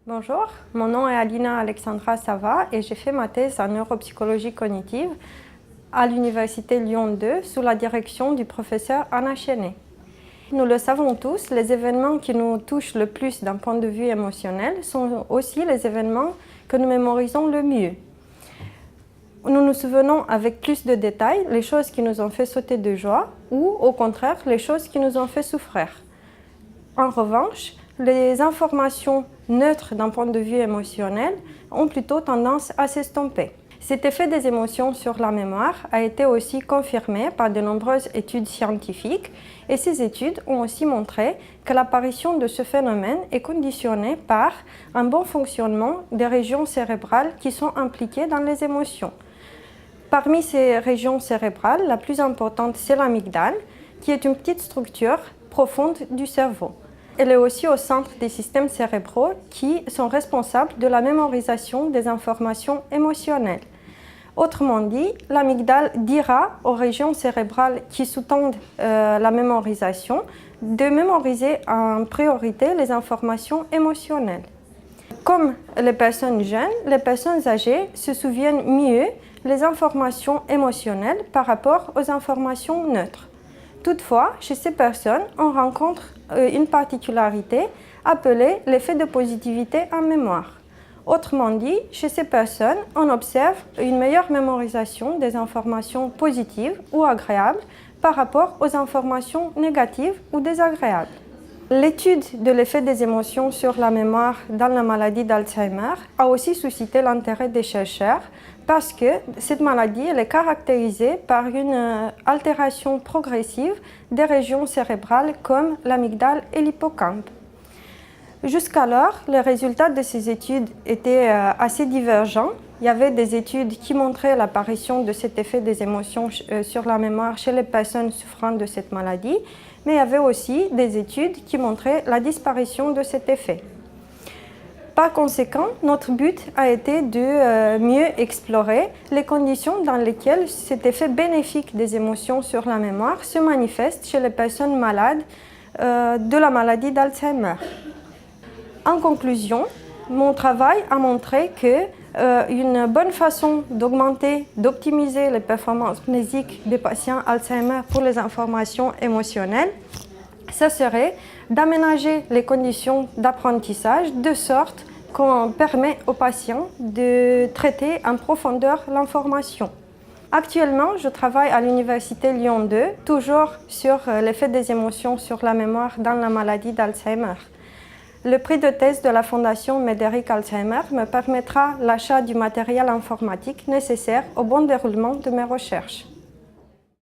Bonjour, mon nom est Alina Alexandra Sava et j'ai fait ma thèse en neuropsychologie cognitive à l'Université Lyon 2 sous la direction du professeur Anna Chenet. Nous le savons tous, les événements qui nous touchent le plus d'un point de vue émotionnel sont aussi les événements que nous mémorisons le mieux. Nous nous souvenons avec plus de détails les choses qui nous ont fait sauter de joie ou, au contraire, les choses qui nous ont fait souffrir. En revanche, les informations neutres d'un point de vue émotionnel ont plutôt tendance à s'estomper. Cet effet des émotions sur la mémoire a été aussi confirmé par de nombreuses études scientifiques et ces études ont aussi montré que l'apparition de ce phénomène est conditionnée par un bon fonctionnement des régions cérébrales qui sont impliquées dans les émotions. Parmi ces régions cérébrales, la plus importante, c'est l'amygdale, qui est une petite structure profonde du cerveau. Elle est aussi au centre des systèmes cérébraux qui sont responsables de la mémorisation des informations émotionnelles. Autrement dit, l'amygdale dira aux régions cérébrales qui sous-tendent la mémorisation de mémoriser en priorité les informations émotionnelles. Comme les personnes jeunes, les personnes âgées se souviennent mieux les informations émotionnelles par rapport aux informations neutres. Toutefois, chez ces personnes, on rencontre une particularité appelée l'effet de positivité en mémoire. Autrement dit, chez ces personnes, on observe une meilleure mémorisation des informations positives ou agréables par rapport aux informations négatives ou désagréables. L'étude de l'effet des émotions sur la mémoire dans la maladie d'Alzheimer a aussi suscité l'intérêt des chercheurs parce que cette maladie elle est caractérisée par une altération progressive des régions cérébrales comme l'amygdale et l'hippocampe. Jusqu'alors, les résultats de ces études étaient assez divergents. Il y avait des études qui montraient l'apparition de cet effet des émotions sur la mémoire chez les personnes souffrant de cette maladie, mais il y avait aussi des études qui montraient la disparition de cet effet. Par conséquent, notre but a été de mieux explorer les conditions dans lesquelles cet effet bénéfique des émotions sur la mémoire se manifeste chez les personnes malades de la maladie d'Alzheimer. En conclusion, mon travail a montré que une bonne façon d'augmenter, d'optimiser les performances mnésiques des patients Alzheimer pour les informations émotionnelles, ce serait d'aménager les conditions d'apprentissage de sorte qu'on permet aux patients de traiter en profondeur l'information. Actuellement, je travaille à l'Université Lyon 2, toujours sur l'effet des émotions sur la mémoire dans la maladie d'Alzheimer. Le prix de thèse de la Fondation Médéric Alzheimer me permettra l'achat du matériel informatique nécessaire au bon déroulement de mes recherches.